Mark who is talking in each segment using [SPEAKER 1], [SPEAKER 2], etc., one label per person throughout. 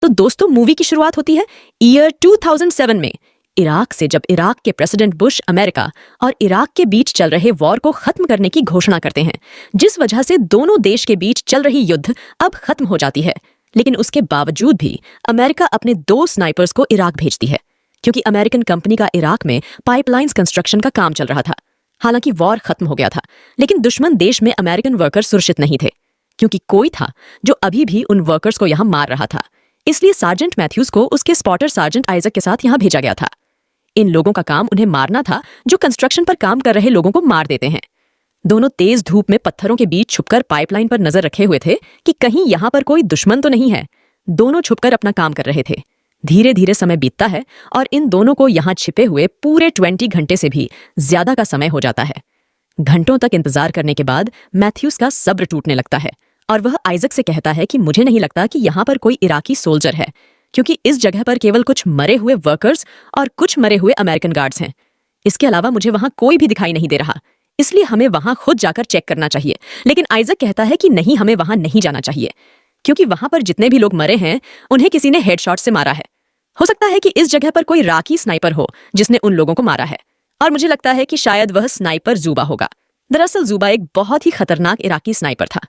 [SPEAKER 1] तो दोस्तों मूवी की शुरुआत होती है ईयर 2007 में, इराक से, जब इराक के प्रेसिडेंट बुश अमेरिका और इराक के बीच चल रहे वॉर को खत्म करने की घोषणा करते हैं, जिस वजह से दोनों देश के बीच चल रही युद्ध अब खत्म हो जाती है। लेकिन उसके बावजूद भी अमेरिका अपने 2 स्नाइपर्स को इराक भेजती है, क्योंकि अमेरिकन कंपनी का इराक में पाइपलाइंस कंस्ट्रक्शन का काम चल रहा था। हालांकि वॉर खत्म हो गया था, लेकिन दुश्मन देश में अमेरिकन वर्कर्स सुरक्षित नहीं थे, क्योंकि कोई था जो अभी भी उन वर्कर्स को यहां मार रहा था। इसलिए सार्जेंट मैथ्यूज को उसके स्पॉटर सार्जेंट आइजक के साथ यहां भेजा गया था। इन लोगों का काम उन्हें मारना था जो कंस्ट्रक्शन पर काम कर रहे लोगों को मार देते हैं। दोनों तेज धूप में पत्थरों के बीच छुपकर पाइपलाइन पर नजर रखे हुए थे कि कहीं यहां पर कोई दुश्मन तो नहीं है। दोनों छुपकर अपना काम कर रहे थे। धीरे धीरे समय बीतता है और इन दोनों को यहां छिपे हुए पूरे 20 घंटे से भी ज्यादा का समय हो जाता है। घंटों तक इंतजार करने के बाद मैथ्यूज का सब्र टूटने लगता है और वह आइजक से कहता है कि मुझे नहीं लगता कि यहाँ पर कोई इराकी सोल्जर है, क्योंकि इस जगह पर केवल कुछ मरे हुए वर्कर्स और कुछ मरे हुए अमेरिकन गार्ड्स हैं। इसके अलावा मुझे वहां कोई भी दिखाई नहीं दे रहा, इसलिए हमें वहां खुद जाकर चेक करना चाहिए। लेकिन आइजक कहता है कि नहीं, हमें वहां नहीं जाना चाहिए, क्योंकि वहां पर जितने भी लोग मरे हैं उन्हें किसी ने हेडशॉट से मारा है। हो सकता है कि इस जगह पर कोई इराकी स्नाइपर हो जिसने उन लोगों को मारा है, और मुझे लगता है कि शायद वह स्नाइपर जुबा होगा। दरअसल जुबा एक बहुत ही खतरनाक इराकी स्नाइपर था।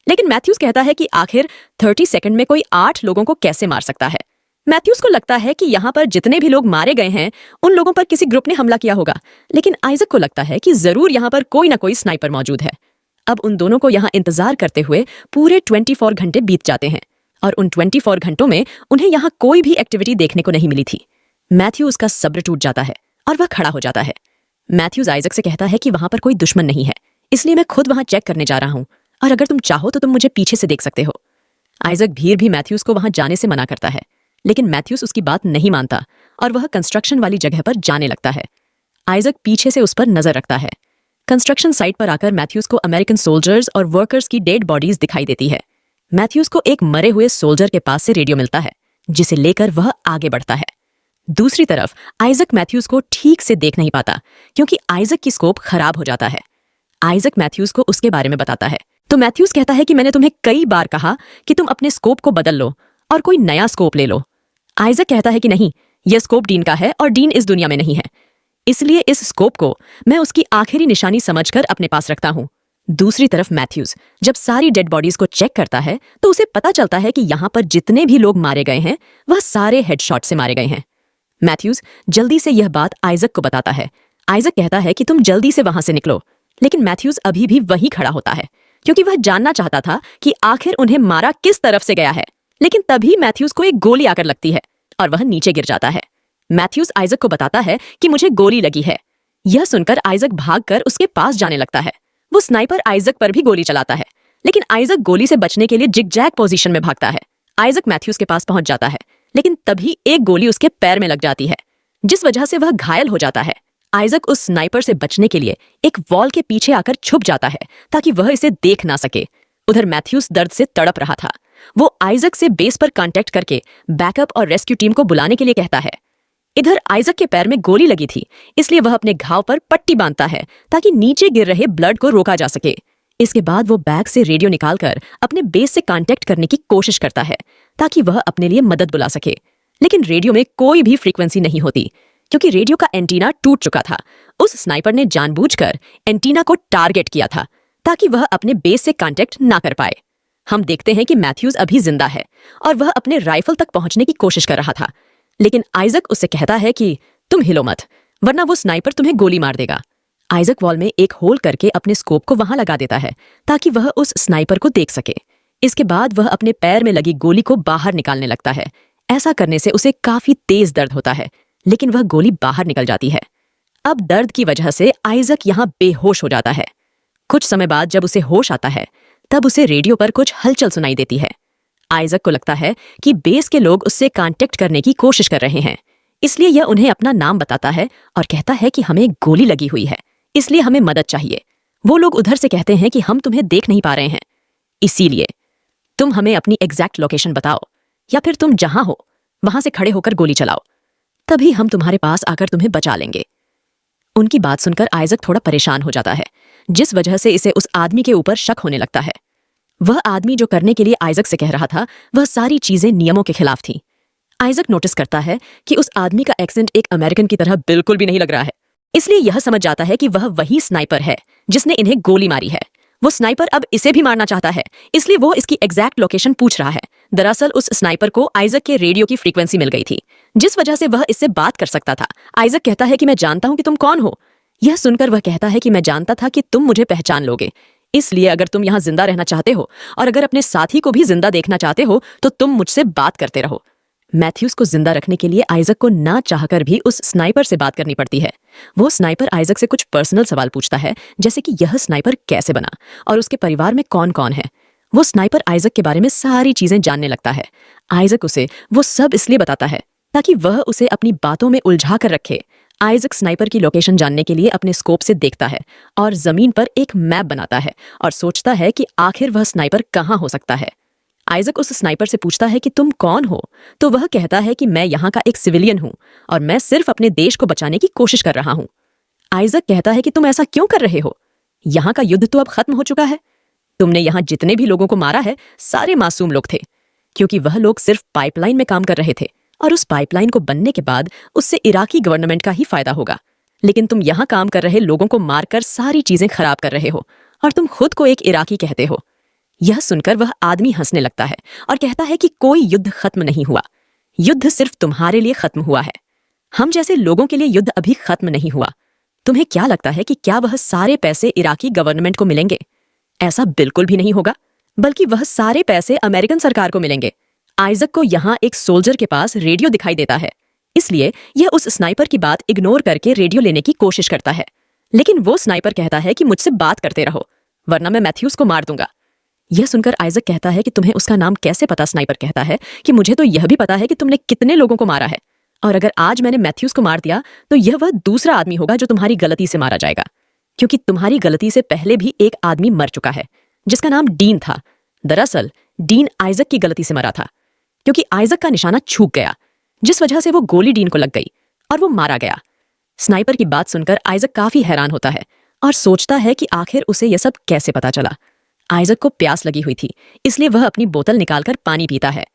[SPEAKER 1] लेकिन मैथ्यूज कहता है कि आखिर 30 सेकंड में कोई 8 लोगों को कैसे मार सकता है। मैथ्यूज को लगता है कि यहाँ पर जितने भी लोग मारे गए हैं उन लोगों पर किसी ग्रुप ने हमला किया होगा, लेकिन आइजक को लगता है कि जरूर यहाँ पर कोई ना कोई स्नाइपर मौजूद है। अब उन दोनों को यहाँ इंतजार करते हुए पूरे 24 घंटे बीत जाते हैं, और उन 24 घंटों में उन्हें यहाँ कोई भी एक्टिविटी देखने को नहीं मिली थी। मैथ्यूज का सब्र टूट जाता है और वह खड़ा हो जाता है। मैथ्यूज आइजक से कहता है कि वहां पर कोई दुश्मन नहीं है, इसलिए मैं खुद वहां चेक करने जा रहा हूं, और अगर तुम चाहो तो तुम मुझे पीछे से देख सकते हो। आइजक भी मैथ्यूज को वहां जाने से मना करता है, लेकिन मैथ्यूज उसकी बात नहीं मानता और वह कंस्ट्रक्शन वाली जगह पर जाने लगता है। आइजक पीछे से उस पर नजर रखता है। कंस्ट्रक्शन साइट पर आकर मैथ्यूज को अमेरिकन सोल्जर्स और वर्कर्स की डेड बॉडीज दिखाई देती है। मैथ्यूज को एक मरे हुए सोल्जर के पास से रेडियो मिलता है, जिसे लेकर वह आगे बढ़ता है। दूसरी तरफ आइजक मैथ्यूज को ठीक से देख नहीं पाता, क्योंकि आइजक की स्कोप खराब हो जाता है। आइजक मैथ्यूज को उसके बारे में बताता है, तो मैथ्यूज कहता है कि मैंने तुम्हें कई बार कहा कि तुम अपने स्कोप को बदल लो और कोई नया स्कोप ले लो। आइजक कहता है कि नहीं, यह स्कोप डीन का है और डीन इस दुनिया में नहीं है, इसलिए इस स्कोप को मैं उसकी आखिरी निशानी समझकर अपने पास रखता हूं। दूसरी तरफ मैथ्यूज जब सारी डेड बॉडीज को चेक करता है तो उसे पता चलता है कि यहां पर जितने भी लोग मारे गए हैं वह सारे हेडशॉट से मारे गए हैं। मैथ्यूज जल्दी से यह बात आइजक को बताता है। आइजक कहता है कि तुम जल्दी से वहां से निकलो, लेकिन मैथ्यूज अभी भी वहीं खड़ा होता है, क्योंकि वह जानना चाहता था कि आखिर उन्हें मारा किस तरफ से गया है। लेकिन तभी मैथ्यूज को एक गोली आकर लगती है और वह नीचे गिर जाता है। मैथ्यूज आइजक को बताता है कि मुझे गोली लगी है। यह सुनकर आइजक भागकर उसके पास जाने लगता है। वो स्नाइपर आइजक पर भी गोली चलाता है, लेकिन आइजक गोली से बचने के लिए जिग-जैग पोजीशन में भागता है। आइजक मैथ्यूज के पास पहुंच जाता है, लेकिन तभी एक गोली उसके पैर में लग जाती है, जिस वजह से वह घायल हो जाता है। आइजक उस स्नाइपर से बचने के लिए एक वॉल के पीछे आकर छुप जाता है ताकि वह इसे देख ना सके। उधर मैथ्यूज दर्द से तड़प रहा था। वो आइजक से बेस पर कांटेक्ट करके बैकअप और रेस्क्यू टीम को बुलाने के लिए कहता है। इधर आइजक के पैर में गोली लगी थी, इसलिए वह अपने घाव पर पट्टी बांधता है ताकि नीचे गिर रहे ब्लड को रोका जा सके। इसके बाद वो बैग से रेडियो निकालकर अपने बेस से कांटेक्ट करने की कोशिश करता है ताकि वह अपने लिए मदद बुला सके, लेकिन रेडियो में कोई भी फ्रीक्वेंसी नहीं होती, क्योंकि रेडियो का एंटीना टूट चुका था। उस स्नाइपर ने जानबूझकर एंटीना को टारगेट किया था ताकि वह अपने बेस से कांटेक्ट ना कर पाए। हम देखते हैं कि मैथ्यूज अभी जिंदा है और वह अपने राइफल तक पहुंचने की कोशिश कर रहा था, लेकिन आइजक उससे कहता है कि तुम हिलो मत, वरना वो स्नाइपर तुम्हें गोली मार देगा। आइजक वॉल में एक होल करके अपने स्कोप को वहां लगा देता है ताकि वह उस स्नाइपर को देख सके। इसके बाद वह अपने पैर में लगी गोली को बाहर निकालने लगता है। ऐसा करने से उसे काफी तेज दर्द होता है, लेकिन वह गोली बाहर निकल जाती है। अब दर्द की वजह से आइजक यहाँ बेहोश हो जाता है। कुछ समय बाद जब उसे होश आता है, तब उसे रेडियो पर कुछ हलचल सुनाई देती है। आइजक को लगता है कि बेस के लोग उससे कांटेक्ट करने की कोशिश कर रहे हैं, इसलिए यह उन्हें अपना नाम बताता है और कहता है कि हमें गोली लगी हुई है, इसलिए हमें मदद चाहिए। वो लोग उधर से कहते हैं कि हम तुम्हें देख नहीं पा रहे हैं, इसीलिए तुम हमें अपनी एग्जैक्ट लोकेशन बताओ, या फिर तुम जहां हो वहां से खड़े होकर गोली चलाओ, तभी हम तुम्हारे पास आकर तुम्हें बचा लेंगे। उनकी बात सुनकर आइजक थोड़ा परेशान हो जाता है, जिस वजह से इसे उस आदमी के ऊपर शक होने लगता है। वह आदमी जो करने के लिए आइजक से कह रहा था, वह सारी चीजें नियमों के खिलाफ थी, आइजक नोटिस करता है कि उस आदमी का एक्सेंट एक अमेरिकन की तरह बिल्कुल भी नहीं लग रहा है, इसलिए यह समझ जाता है कि वह वही स्नाइपर है जिसने इन्हें गोली मारी है। वो स्नाइपर अब इसे भी मारना चाहता है, इसलिए वो इसकी एग्जैक्ट लोकेशन पूछ रहा है। दरअसल उस स्नाइपर को आइजक के रेडियो की फ्रीक्वेंसी मिल गई थी, जिस वजह से वह इससे बात कर सकता था। आइजक कहता है कि मैं जानता हूं कि तुम कौन हो। यह सुनकर वह कहता है कि मैं जानता था कि तुम मुझे पहचान लोगे, इसलिए अगर तुम यहाँ जिंदा रहना चाहते हो और अगर अपने साथी को भी जिंदा देखना चाहते हो तो तुम मुझसे बात करते रहो। मैथ्यूज को जिंदा रखने के लिए आइजक को ना चाहकर भी उस स्नाइपर से बात करनी पड़ती है। वो स्नाइपर आइजक से कुछ पर्सनल सवाल पूछता है, जैसे कि यह स्नाइपर कैसे बना और उसके परिवार में कौन कौन है। वो स्नाइपर आइजक के बारे में सारी चीजें जानने लगता है। आइजक उसे वो सब इसलिए बताता है ताकि वह उसे अपनी बातों में उलझा कर रखे। आइजक स्नाइपर की लोकेशन जानने के लिए अपने स्कोप से देखता है और जमीन पर एक मैप बनाता है और सोचता है कि आखिर वह स्नाइपर कहाँ हो सकता है। आइजक उस स्नाइपर से पूछता है कि तुम कौन हो, तो वह कहता है कि मैं यहाँ का एक सिविलियन हूँ और मैं सिर्फ अपने देश को बचाने की कोशिश कर रहा हूँ। आइजक कहता है कि तुम ऐसा क्यों कर रहे हो? यहाँ का युद्ध तो अब खत्म हो चुका है। तुमने यहाँ जितने भी लोगों को मारा है सारे मासूम लोग थे, क्योंकि वह लोग सिर्फ पाइपलाइन में काम कर रहे थे और उस पाइपलाइन को बनने के बाद उससे इराकी गवर्नमेंट का ही फायदा होगा। लेकिन तुम यहाँ काम कर रहे लोगों को मारकर सारी चीजें खराब कर रहे हो और तुम खुद को एक इराकी कहते हो। यह सुनकर वह आदमी हंसने लगता है और कहता है कि कोई युद्ध खत्म नहीं हुआ, युद्ध सिर्फ तुम्हारे लिए खत्म हुआ है। हम जैसे लोगों के लिए युद्ध अभी खत्म नहीं हुआ। तुम्हें क्या लगता है कि क्या वह सारे पैसे इराकी गवर्नमेंट को मिलेंगे? ऐसा बिल्कुल भी नहीं होगा, बल्कि वह सारे पैसे अमेरिकन सरकार को मिलेंगे। आइजक को यहाँ एक सोल्जर के पास रेडियो दिखाई देता है, इसलिए यह उस स्नाइपर की बात इग्नोर करके रेडियो लेने की कोशिश करता है। लेकिन वो स्नाइपर कहता है कि मुझसे बात करते रहो वरना मैं मैथ्यूज को मार दूंगा। यह सुनकर आइजक कहता है कि तुम्हें उसका नाम कैसे पता? स्नाइपर कहता है कि मुझे तो यह भी पता है कि तुमने कितने लोगों को मारा है, और अगर आज मैंने मैथ्यूज को मार दिया तो यह वह दूसरा आदमी होगा जो तुम्हारी गलती से मारा जाएगा, क्योंकि तुम्हारी गलती से पहले भी एक आदमी मर चुका है जिसका नाम डीन था। दरअसल डीन आइजक की गलती से मरा था, क्योंकि आइजक का निशाना चूक गया, जिस वजह से वो गोली डीन को लग गई और वो मारा गया। स्नाइपर की बात सुनकर आइजक काफी हैरान होता है और सोचता है कि आखिर उसे यह सब कैसे पता चला। आइजक को प्यास लगी हुई थी, इसलिए वह अपनी बोतल निकालकर पानी पीता है,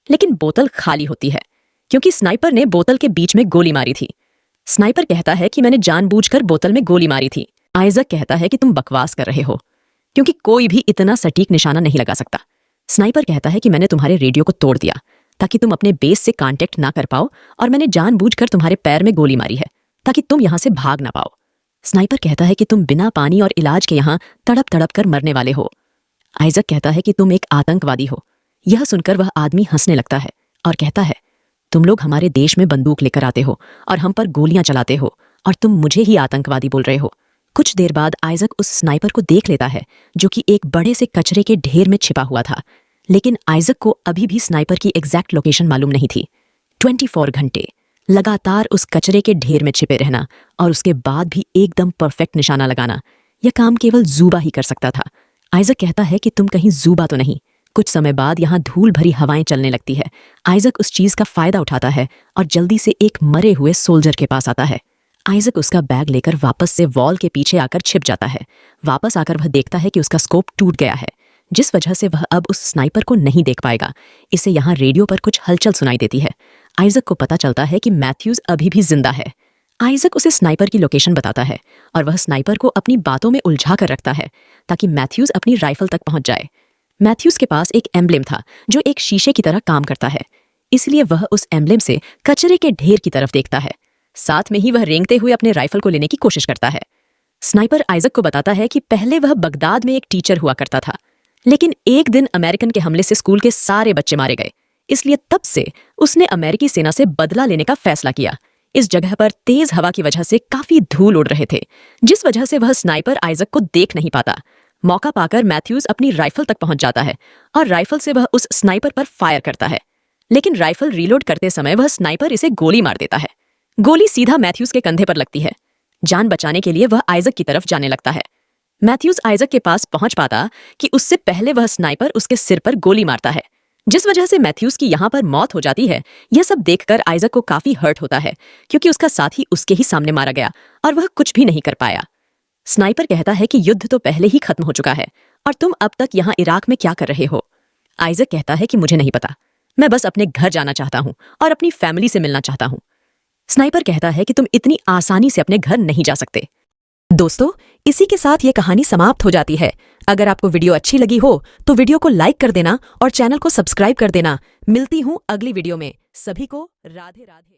[SPEAKER 1] लेकिन बोतल खाली होती है क्योंकि स्नाइपर ने बोतल के बीच में गोली मारी थी। स्नाइपर कहता है कि मैंने जानबूझकर बोतल में गोली मारी थी। आइजक कहता है कि तुम बकवास कर रहे हो, क्योंकि कोई भी इतना सटीक निशाना नहीं लगा सकता। स्नाइपर कहता है कि मैंने तुम्हारे रेडियो को तोड़ दिया ताकि तुम अपने बेस से कांटेक्ट ना कर पाओ, और मैंने जानबूझकर तुम्हारे पैर में गोली मारी है ताकि तुम यहां से भाग ना पाओ। स्नाइपर कहता है कि तुम बिना पानी और इलाज के यहाँ तड़प तड़प कर मरने वाले हो। आइजक कहता है कि तुम एक आतंकवादी हो। यह सुनकर वह आदमी हंसने लगता है और कहता है, तुम लोग हमारे देश में बंदूक लेकर आते हो और हम पर गोलियां चलाते हो, और तुम मुझे ही आतंकवादी बोल रहे हो। कुछ देर बाद आइजक उस स्नाइपर को देख लेता है जो कि एक बड़े से कचरे के ढेर में छिपा हुआ था, लेकिन आइजक को अभी भी स्नाइपर की एग्जैक्ट लोकेशन मालूम नहीं थी। 24 घंटे लगातार उस कचरे के ढेर में छिपे रहना और उसके बाद भी एकदम परफेक्ट निशाना लगाना, यह काम केवल जूबा ही कर सकता था। आइजक कहता है कि तुम कहीं जूबा तो नहीं। कुछ समय बाद यहाँ धूल भरी हवाएं चलने लगती है। आइजक उस चीज का फायदा उठाता है और जल्दी से एक मरे हुए सोल्जर के पास आता है। आइजक उसका बैग लेकर वापस से वॉल के पीछे आकर छिप जाता है। वापस आकर वह देखता है कि उसका स्कोप टूट गया है, जिस वजह से वह अब उस स्नाइपर को नहीं देख पाएगा। इसे यहाँ रेडियो पर कुछ हलचल सुनाई देती है। आइजक को पता चलता है कि मैथ्यूज अभी भी जिंदा है। आइजक उसे स्नाइपर की लोकेशन बताता है और वह स्नाइपर को अपनी बातों में उलझा कर रखता है ताकि मैथ्यूज अपनी राइफल तक पहुंच जाए। मैथ्यूज के पास एक एम्ब्लेम था जो एक शीशे की तरह काम करता है, इसलिए वह उस एम्ब्लेम से कचरे के ढेर की तरफ देखता है। साथ में ही वह रेंगते हुए अपने राइफल को लेने की कोशिश करता है। स्नाइपर आइजक को बताता है कि पहले वह बगदाद में एक टीचर हुआ करता था, लेकिन एक दिन अमेरिकन के हमले से स्कूल के सारे बच्चे मारे गए, इसलिए तब से उसने अमेरिकी सेना से बदला लेने का फैसला किया। इस जगह पर तेज हवा की वजह से काफी धूल उड़ रहे थे, जिस वजह से वह स्नाइपर आइजक को देख नहीं पाता। मौका पाकर मैथ्यूज अपनी राइफल तक पहुंच जाता है और राइफल से वह उस स्नाइपर पर फायर करता है, लेकिन राइफल रीलोड करते समय वह स्नाइपर इसे गोली मार देता है। गोली सीधा मैथ्यूज के कंधे पर लगती है। जान बचाने के लिए वह आइजक की तरफ जाने लगता है। मैथ्यूज आइजक के पास पहुंच पाता कि उससे पहले वह स्नाइपर उसके सिर पर गोली मारता है, जिस वजह से मैथ्यूज की यहाँ पर मौत हो जाती है। यह सब देखकर आइजक को काफी हर्ट होता है, क्योंकि उसका साथी उसके ही सामने मारा गया और वह कुछ भी नहीं कर पाया। स्नाइपर कहता है कि युद्ध तो पहले ही खत्म हो चुका है और तुम अब तक यहाँ इराक में क्या कर रहे हो? आइजक कहता है कि मुझे नहीं पता, मैं बस अपने घर जाना चाहता हूँ और अपनी फैमिली से मिलना चाहता हूँ। स्नाइपर कहता है कि तुम इतनी आसानी से अपने घर नहीं जा सकते। दोस्तों, इसी के साथ ये कहानी समाप्त हो जाती है। अगर आपको वीडियो अच्छी लगी हो तो वीडियो को लाइक कर देना और चैनल को सब्सक्राइब कर देना। मिलती हूँ अगली वीडियो में। सभी को राधे राधे।